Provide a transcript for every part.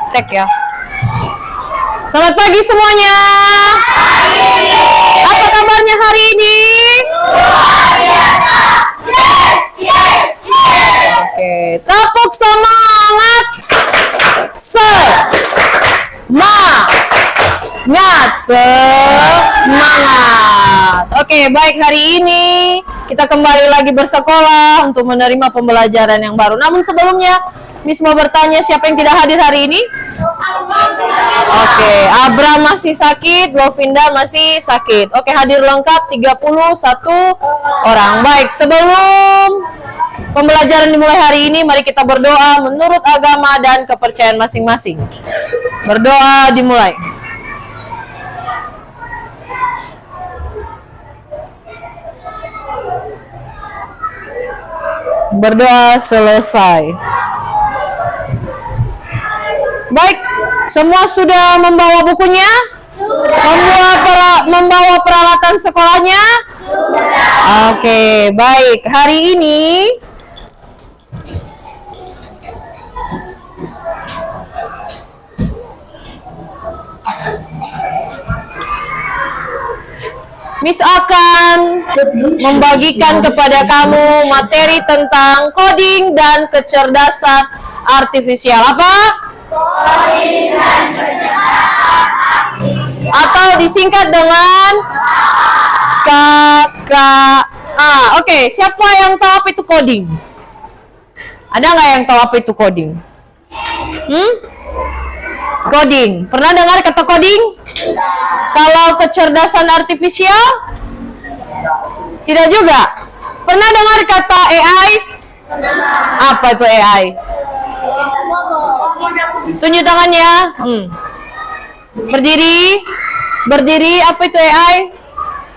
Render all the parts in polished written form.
praktek ya. Selamat pagi semuanya. Apa kabarnya hari ini? Luar biasa. Yes, yes, yes. Oke, tepuk semangat. Semangat. Oke, baik, hari ini kita kembali lagi bersekolah untuk menerima pembelajaran yang baru. Namun sebelumnya, Miss mau bertanya siapa yang tidak hadir hari ini? Oke, Abra masih sakit, Lovinda masih sakit. Oke, hadir lengkap 31 orang. Baik, sebelum pembelajaran dimulai hari ini, mari kita berdoa menurut agama dan kepercayaan masing-masing. Berdoa dimulai. Berdoa selesai. Baik, semua sudah membawa bukunya? Membawa peralatan sekolahnya? Oke, baik. Hari ini Miss akan membagikan kepada kamu materi tentang coding dan kecerdasan artifisial. Apa? Coding dan kecerdasan artifisial. Atau disingkat dengan KKA. Oke, siapa yang tahu apa itu coding? Ada nggak yang tahu apa itu coding? Coding. Pernah dengar kata coding? Kalau kecerdasan artifisial? Tidak juga. Pernah dengar kata AI? Apa itu AI? Tunjuk tangannya. Berdiri. Berdiri, apa itu AI?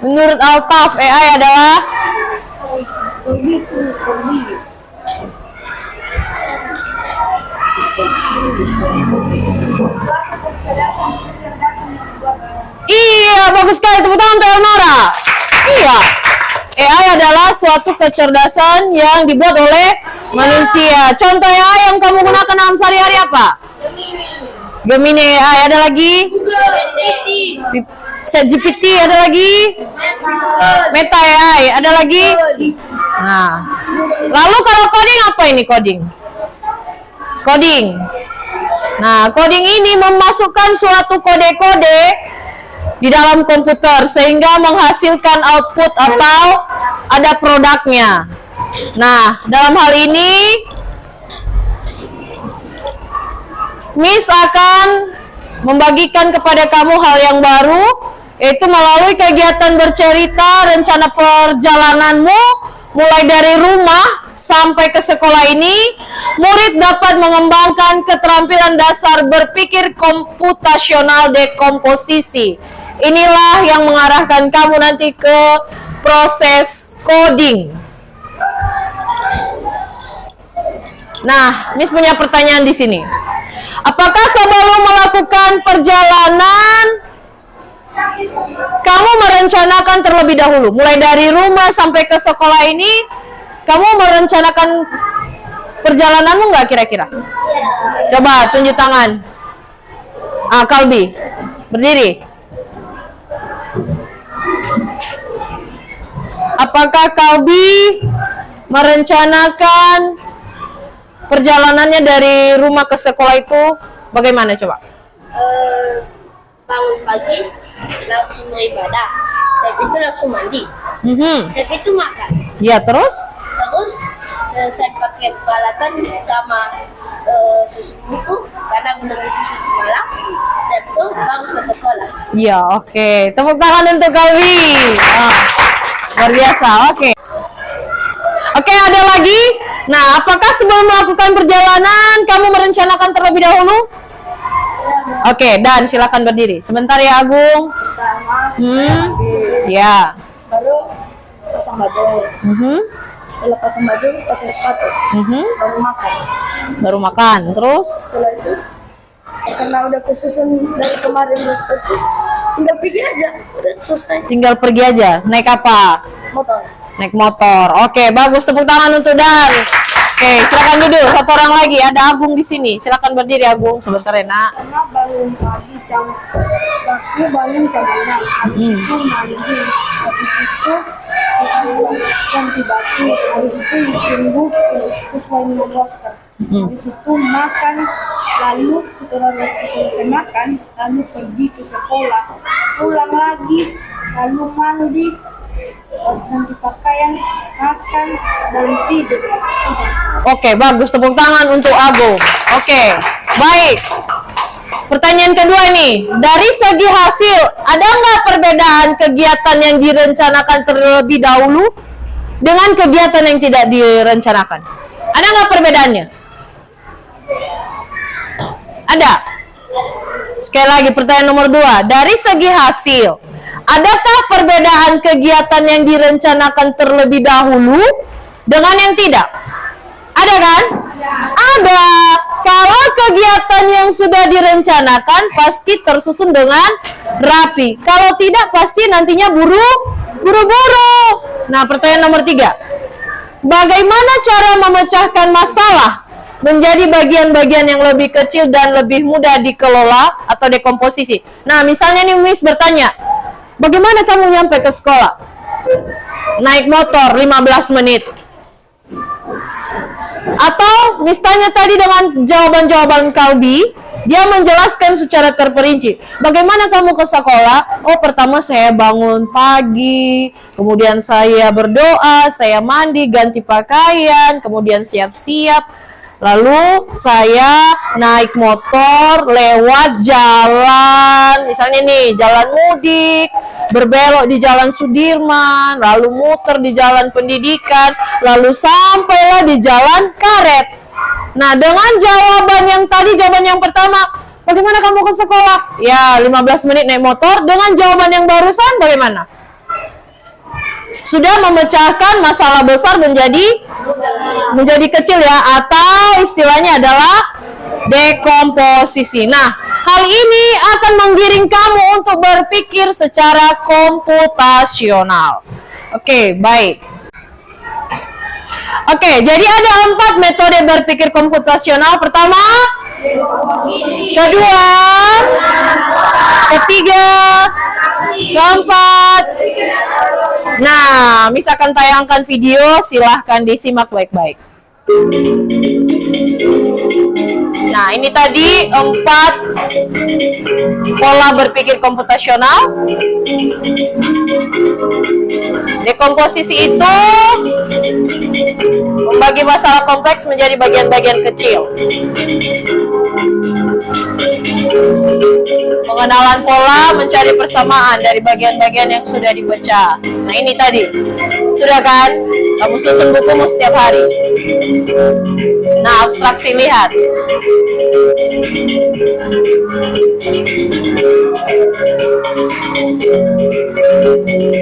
Menurut Altaf, AI adalah iya, bagus sekali, tepuk tangan untuk Elnora. Iya, AI adalah suatu kecerdasan yang dibuat oleh manusia. Contoh AI yang kamu gunakan dalam sehari-hari apa? Gemini AI, ada lagi? ChatGPT, ada lagi? Meta AI, ada lagi? Nah, lalu kalau coding apa ini coding? Coding. Nah, coding ini memasukkan suatu kode-kode di dalam komputer sehingga menghasilkan output atau ada produknya. Nah, dalam hal ini Miss akan membagikan kepada kamu hal yang baru, yaitu melalui kegiatan bercerita rencana perjalananmu mulai dari rumah sampai ke sekolah ini. Murid dapat mengembangkan keterampilan dasar berpikir komputasional dekomposisi. Inilah yang mengarahkan kamu nanti ke proses coding. Nah, Miss punya pertanyaan di sini. Apakah sebelum melakukan perjalanan kamu merencanakan terlebih dahulu, mulai dari rumah sampai ke sekolah ini, kamu merencanakan perjalananmu nggak kira-kira? Coba tunjuk tangan. Kalbi, berdiri. Apakah Kalbi merencanakan perjalanannya dari rumah ke sekolah itu bagaimana coba? Bangun pagi langsung beribadah, tapi itu langsung mandi, tapi itu makan. Ya, terus Saya pakai peralatan sama susu buku karena menunggu susu semalam, dan itu baru ke sekolah. Ya, oke. Tepuk tangan untuk Kalbi. Luar biasa. Oke, ada lagi. Nah, apakah sebelum melakukan perjalanan kamu merencanakan terlebih dahulu? Oke, dan silakan berdiri. Sebentar ya, Agung. Ya. Baru pasang baju. Setelah pasang baju, pasang sepatu. Baru makan. Baru makan. Terus? Setelah itu, karena udah kesusun dari kemarin itu, tinggal pergi aja. Udah selesai. Tinggal pergi aja. Naik apa? Motor. Naik motor. Oke, bagus, tepuk tangan untuk Dan. Oke, silakan duduk. Satu orang lagi. Ada Agung di sini. Silakan berdiri Agung. Sebentar ya, Nak. Karena bangun pagi aku bangun jam 6, habis itu mandi, habis itu ganti baju, habis itu sungguh sesuai dengan roster, habis itu makan, lalu setelah selesai makan, lalu pergi ke sekolah, pulang lagi, lalu mandi, ganti pakaian, makan, dan tidur. Oke, bagus. Tepuk tangan untuk Agung. Oke, baik. Pertanyaan kedua nih, dari segi hasil, ada nggak perbedaan kegiatan yang direncanakan terlebih dahulu dengan kegiatan yang tidak direncanakan? Ada nggak perbedaannya? Ada. Sekali lagi pertanyaan nomor 2, dari segi hasil, adakah perbedaan kegiatan yang direncanakan terlebih dahulu dengan yang tidak? Ada kan? Ada. Kalau kegiatan yang sudah direncanakan pasti tersusun dengan rapi. Kalau tidak pasti nantinya buru-buru. Nah, pertanyaan nomor 3. Bagaimana cara memecahkan masalah menjadi bagian-bagian yang lebih kecil dan lebih mudah dikelola atau dekomposisi? Nah, misalnya nih Miss bertanya, bagaimana kamu nyampe ke sekolah? Naik motor 15 menit. Atau misalnya tadi dengan jawaban-jawaban Kalbi, dia menjelaskan secara terperinci. Bagaimana kamu ke sekolah? Oh, pertama saya bangun pagi, kemudian saya berdoa, saya mandi, ganti pakaian, kemudian siap-siap. Lalu saya naik motor lewat jalan, misalnya nih, jalan Mudik, berbelok di Jalan Sudirman, lalu muter di Jalan Pendidikan, lalu sampailah di Jalan Karet. Nah, dengan jawaban yang tadi, jawaban yang pertama, bagaimana kamu ke sekolah? Ya, 15 menit naik motor. Dengan jawaban yang barusan, bagaimana? Sudah memecahkan masalah besar menjadi kecil ya, atau istilahnya adalah dekomposisi. Nah, hal ini akan menggiring kamu untuk berpikir secara komputasional. Oke, baik. Oke, jadi ada 4 metode berpikir komputasional. Pertama, kedua, ketiga, keempat. Nah, Miss akan tayangkan video, silahkan disimak baik-baik. Nah, ini tadi 4 pola berpikir komputasional. Dekomposisi itu membagi masalah kompleks menjadi bagian-bagian kecil. Pengenalan pola, mencari persamaan dari bagian-bagian yang sudah dipecah. Nah, ini tadi. Sudah kan? Kamu susun bukumu setiap hari. Nah, abstraksi lihat.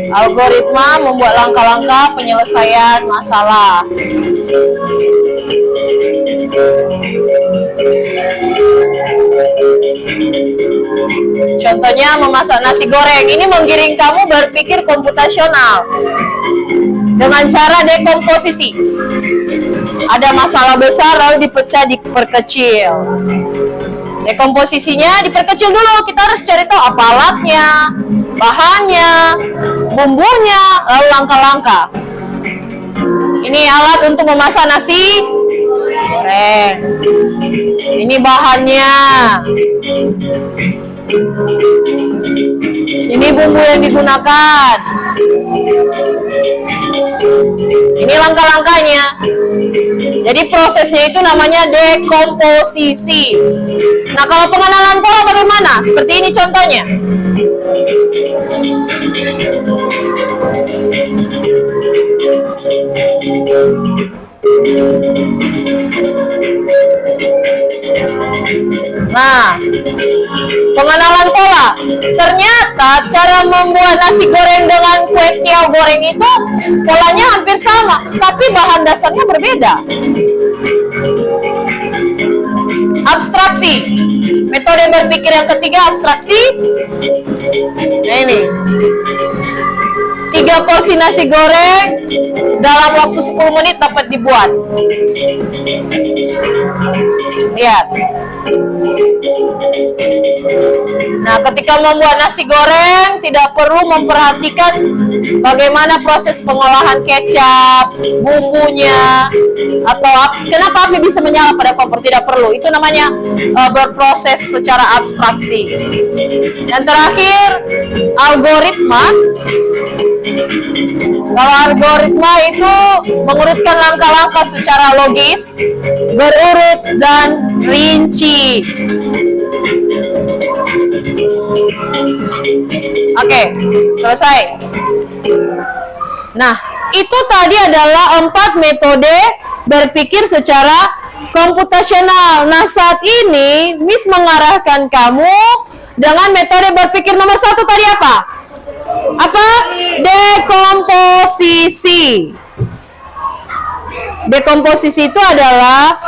Algoritma membuat langkah-langkah penyelesaian masalah. Contohnya memasak nasi goreng. Ini menggiring kamu berpikir komputasional dengan cara dekomposisi. Ada masalah besar lalu dipecah, diperkecil. Dekomposisinya diperkecil dulu. Kita harus cari tahu apa alatnya, bahannya, bumbunya, lalu langkah-langkah. Ini alat untuk memasak nasi goreng. Ini bahannya. Ini bumbu yang digunakan. Ini langkah-langkahnya. Jadi prosesnya itu namanya dekomposisi. Nah, kalau pengenalan pola bagaimana? Seperti ini contohnya. Nah, pengenalan pola. Ternyata cara membuat nasi goreng dengan kue tiaw goreng itu polanya hampir sama, tapi bahan dasarnya berbeda. Abstraksi. Metode berpikir yang ketiga, abstraksi. Nah, ini 3 porsi nasi goreng dalam waktu 10 menit dapat dibuat. Lihat. Nah, ketika membuat nasi goreng tidak perlu memperhatikan bagaimana proses pengolahan kecap, bumbunya, atau kenapa api bisa menyala pada kompor, tidak perlu. Itu namanya berproses secara abstraksi. Dan terakhir, algoritma. Kalau algoritma itu mengurutkan langkah-langkah secara logis, berurut dan rinci. Oke, selesai. Nah, itu tadi adalah 4 metode berpikir secara komputasional. Nah, saat ini Miss mengarahkan kamu dengan metode berpikir nomor 1 tadi apa? Apa? Dekomposisi. Dekomposisi itu adalah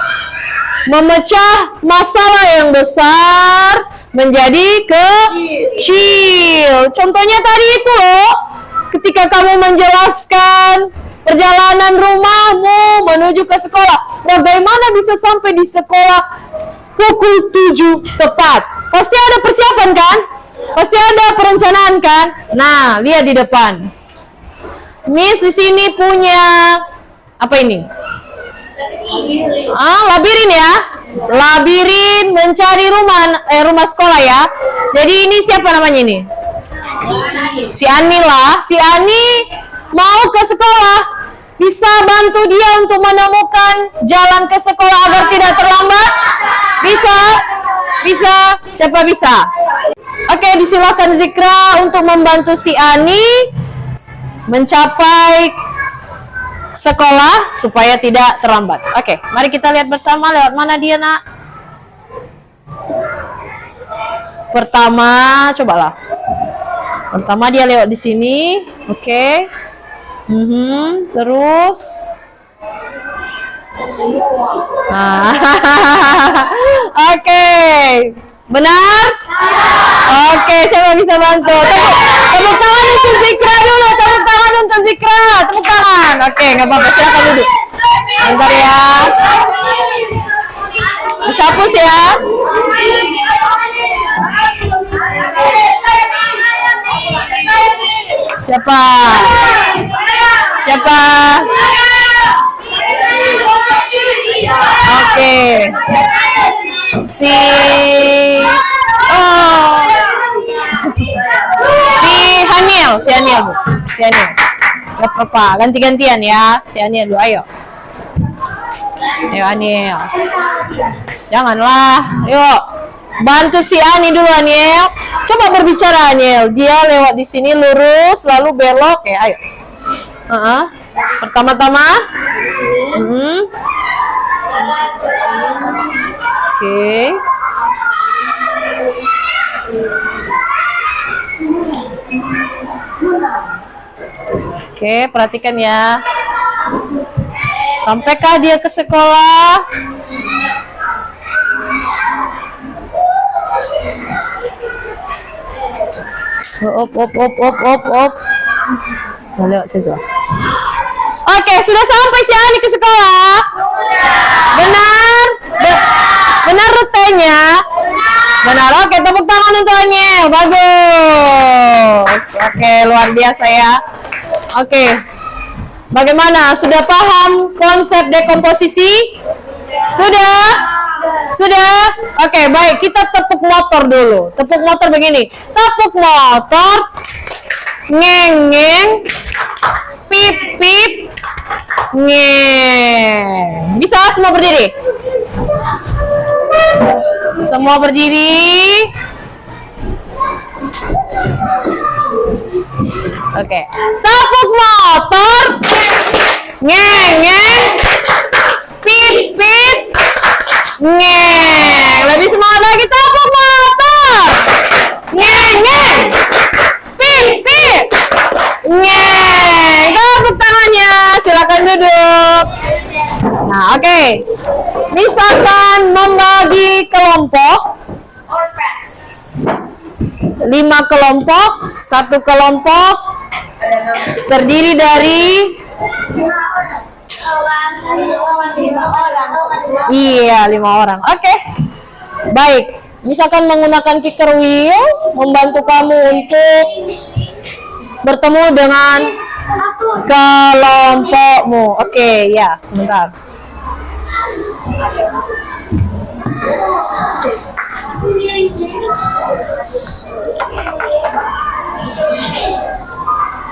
memecah masalah yang besar menjadi kecil. Contohnya tadi itu loh, ketika kamu menjelaskan perjalanan rumahmu menuju ke sekolah, bagaimana bisa sampai di sekolah pukul 7 tepat? Pasti ada persiapan kan? Pasti ada perencanaan kan? Nah, lihat di depan. Miss di sini punya apa ini? Labirin ya. Labirin mencari rumah sekolah ya. Jadi ini siapa namanya ini? Si Ani lah. Si Ani mau ke sekolah. Bisa bantu dia untuk menemukan jalan ke sekolah agar tidak terlambat? Bisa? Bisa? Siapa bisa? Oke, disilakan Zikra untuk membantu si Ani mencapai sekolah supaya tidak terlambat. Oke, mari kita lihat bersama lewat mana dia, Nak. Pertama, cobalah. Pertama dia lewat di sini. Oke. Terus. Oke. Benar? Oke, siapa bisa bantu? Tepuk tangan untuk Zikra dulu. Tepuk tangan untuk Zikra. Tepuk tangan. Oke, nggak apa-apa. Silakan duduk. Bentar ya. Dihapus ya. Siapa? Siapa? Oke. Si Haniel, Bu. Si Haniel. Gak apa-apa, ganti-gantian ya. Si Haniel dulu, ayo. Ayo Haniel. Janganlah, yuk. Bantu si Ani dulu, Haniel. Coba berbicara, Haniel. Dia lewat di sini lurus, lalu belok ya, ayo. Pertama-tama. Oke. Oke, perhatikan ya. Sampaikah dia ke sekolah? Op. Nah, lewat situ. Oke, sudah sampai si Ani ke sekolah? Benar? Benar rutenya? Benar. Oke, tepuk tangan untuk Aniel. Bagus. Oke, luar biasa ya. Oke. Bagaimana? Sudah paham konsep dekomposisi? Sudah? Sudah? Oke, baik. Kita tepuk motor dulu. Tepuk motor begini. Tepuk motor. Ngeng-ngeng. Pip-pip. Ngeng. Bisa semua berdiri? Semua berdiri. Oke. Tepuk motor. Ngeng-ngeng. Pip-pip. Ngeng. Lebih semangat lagi. Tepuk motor. Ngeng-ngeng. Pip-pip. Ngeng. Tepuk tangannya. Silakan duduk. Nah, oke. Misalkan membagi kelompok 5 kelompok, 1 kelompok terdiri dari Iya, 5 orang. Oke. Baik. Misalkan menggunakan kicker wheel membantu kamu untuk bertemu dengan kelompokmu. Oke, ya, sebentar.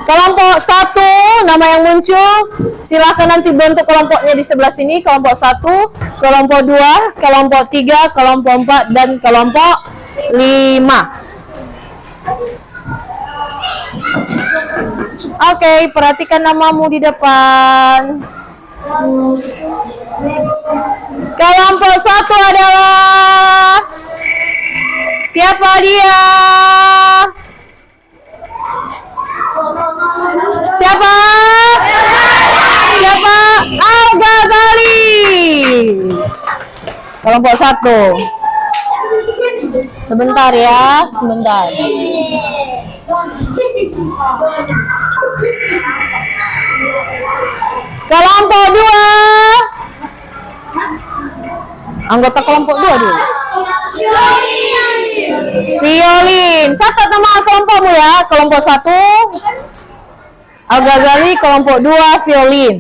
Kelompok 1, nama yang muncul, silahkan nanti bentuk kelompoknya di sebelah sini. Kelompok 1, kelompok 2, kelompok 3, kelompok 4, dan kelompok 5. Oke, perhatikan namamu di depan. Kelompok 1 adalah siapa dia? Siapa? Siapa? Al-Ghazali. Kelompok 1. Sebentar ya, sebentar. Kelompok 2. Anggota kelompok 2 dulu. Violin. Catat nama kelompokmu ya. Kelompok 1 Al-Ghazali, kelompok 2 violin.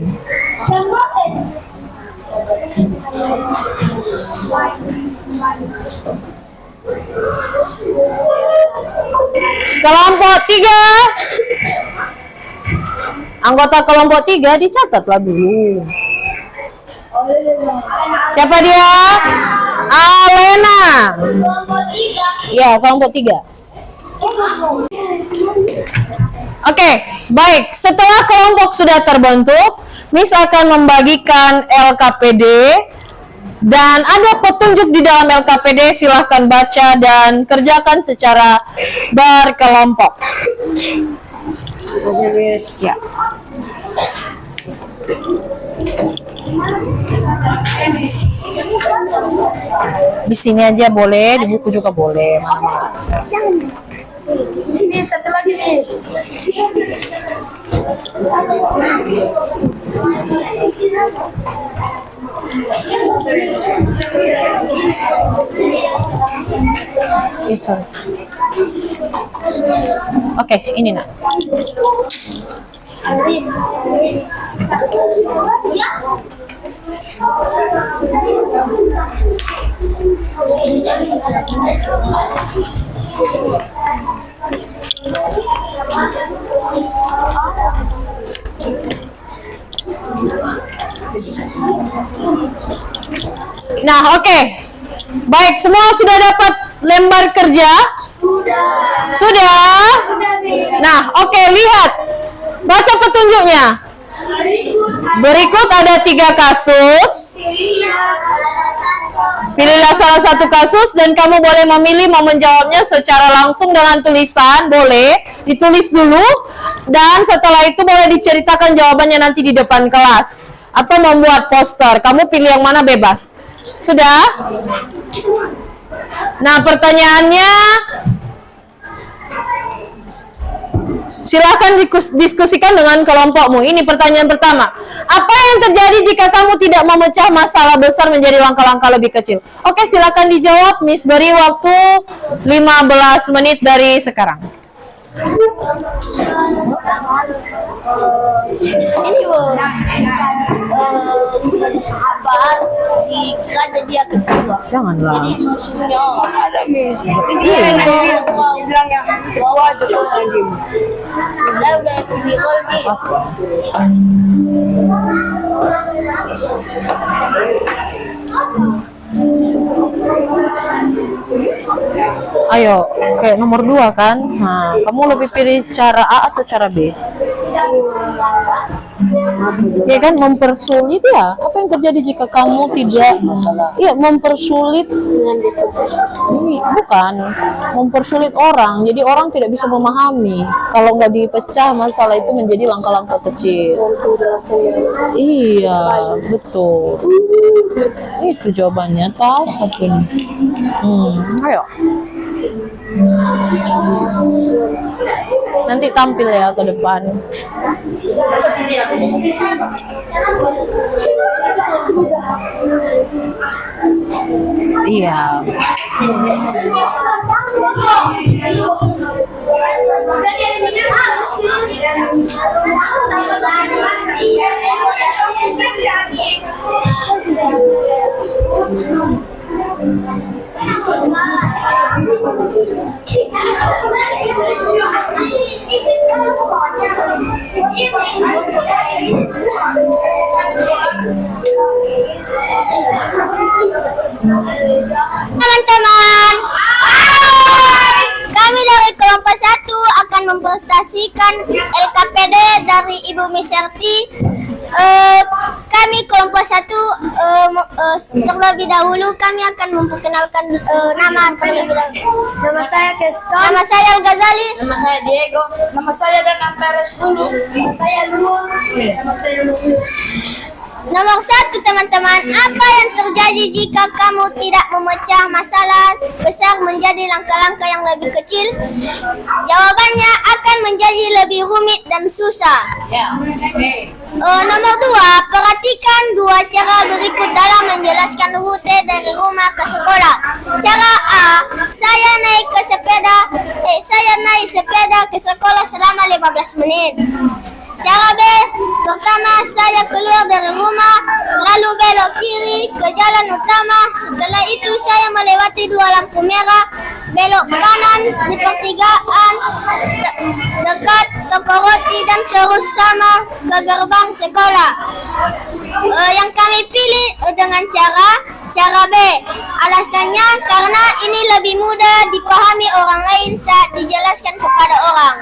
Kelompok 3. Anggota kelompok 3 dicatatlah dulu. Siapa dia? Alena. Ya, kelompok 3. Oke, baik. Setelah kelompok sudah terbentuk, Miss akan membagikan LKPD dan ada petunjuk di dalam LKPD. Silahkan baca dan kerjakan secara berkelompok. Ya. Di sini aja boleh, di buku juga boleh. Sini satu lagi nih. Sorry. Oke, ini nak. Nah, oke. Baik, semua sudah dapat lembar kerja? Sudah? Nah, oke, lihat. Baca petunjuknya. Berikut ada 3 kasus. Pilihlah salah satu kasus dan kamu boleh memilih mau menjawabnya secara langsung dengan tulisan. Boleh ditulis dulu dan setelah itu boleh diceritakan jawabannya nanti di depan kelas atau membuat poster. Kamu pilih yang mana, bebas. Sudah? Nah, pertanyaannya silahkan diskusikan dengan kelompokmu. Ini pertanyaan pertama. Apa yang terjadi jika kamu tidak memecah masalah besar menjadi langkah-langkah lebih kecil? Oke, silahkan dijawab. Miss beri waktu 15 menit dari sekarang. Ini apa jika jadi yang kedua? Janganlah. Jadi susunya Ada Miss. Iya. Bilang yang kedua juga tadi. udah video nih. Ayo, kayak nomor 2 kan? Nah, kamu lebih pilih cara A atau cara B? Ya kan, mempersulit ya. Apa yang terjadi jika kamu tidak? Iya, mempersulit. Ini bukan mempersulit orang. Jadi orang tidak bisa memahami. Kalau nggak dipecah masalah itu menjadi langkah-langkah kecil. Iya, betul. Itu jawabannya. Tahu apa ini? Ayo. Nanti tampil ya ke depan. Iya. Teman-teman, kami dari kelompok 1 akan mempresentasikan LKPD dari Ibu Miserti. Kami kelompok 1 terlebih dahulu kami akan memperkenalkan nama terlebih dahulu. Nama saya Keston. Nama saya Al-Ghazali. Nama saya Diego. Nama saya Danan Perez dulu. Nama saya Luhur. Nama saya Luhus. Nomor 1, teman-teman, apa yang terjadi jika kamu tidak memecah masalah besar menjadi langkah-langkah yang lebih kecil? Jawabannya akan menjadi lebih rumit dan susah. Nomor 2, perhatikan 2 cara berikut dalam menjelaskan rute dari rumah ke sekolah. Cara A, saya naik sepeda ke sekolah selama 15 menit. Cara B, pertama saya keluar dari rumah, lalu belok kiri ke jalan utama. Setelah itu saya melewati 2 lampu merah, belok kanan di pertigaan dekat toko roti dan terus sama ke gerbang sekolah. Yang kami pilih dengan cara B. Alasannya karena ini lebih mudah dipahami orang lain saat dijelaskan kepada orang.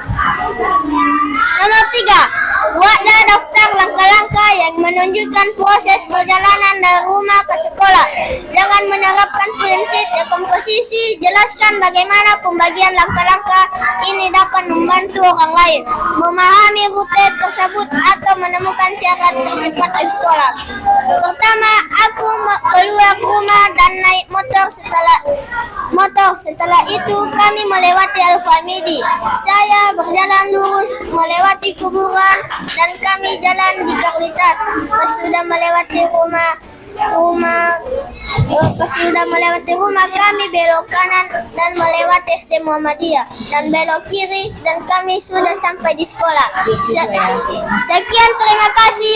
Nomor 3, buatlah daftar langkah-langkah yang menunjukkan proses perjalanan dari rumah ke sekolah. Dengan menerapkan prinsip dekomposisi, jelaskan bagaimana pembagian langkah-langkah ini dapat membantu orang lain memahami rute tersebut atau menemukan cara tercepat ke sekolah. Pertama, aku keluar rumah dan naik motor. Setelah itu kami melewati Al-Famidi. Saya berjalan lurus melewati kuburan dan kami jalan di Karlitas. Pas sudah melewati rumah kami belok kanan dan melewati SD Muhammadiyah dan belok kiri dan kami sudah sampai di sekolah. Sekian, terima kasih.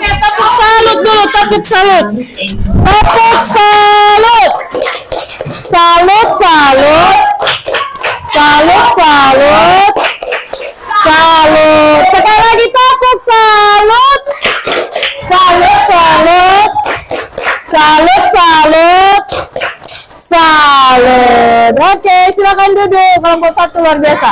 Tepuk salut dulu, tepuk salut. Tepuk salut. Salut, salut. Salut, salut. Salut. Sekali lagi tepuk salut. Salut, salut. Salut, salut. Salut. Oke, silakan duduk. Kelompok 1 luar biasa.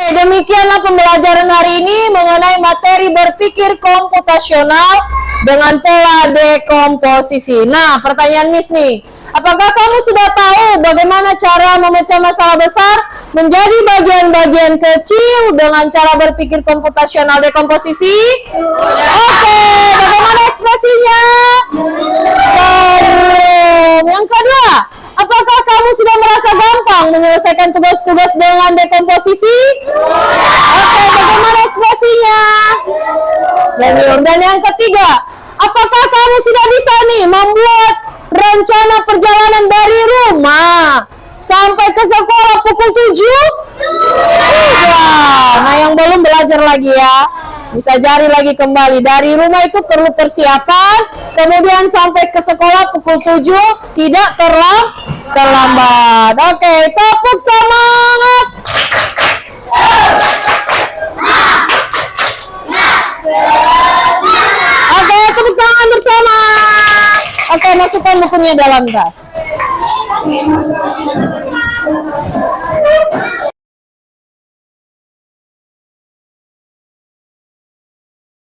Demikianlah pembelajaran hari ini mengenai materi berpikir komputasional dengan pola dekomposisi. Nah, pertanyaan Miss nih, apakah kamu sudah tahu bagaimana cara memecah masalah besar menjadi bagian-bagian kecil dengan cara berpikir komputasional dekomposisi? Oke, bagaimana ekspresinya? Serum. Yang kedua, apakah kamu sudah merasa gampang menyelesaikan tugas-tugas dengan dekomposisi? Oke, bagaimana ekspresinya? Dan yang ketiga, apakah kamu sudah bisa nih membuat rencana perjalanan dari rumah sampai ke sekolah pukul 7? Nah, yang belum belajar lagi ya, bisa cari lagi kembali. Dari rumah itu perlu persiapan, kemudian sampai ke sekolah pukul 7, tidak terlambat. Oke, tepuk semangat. Oke, tepuk tangan bersama. Oke, masukkan bukunya dalam tas.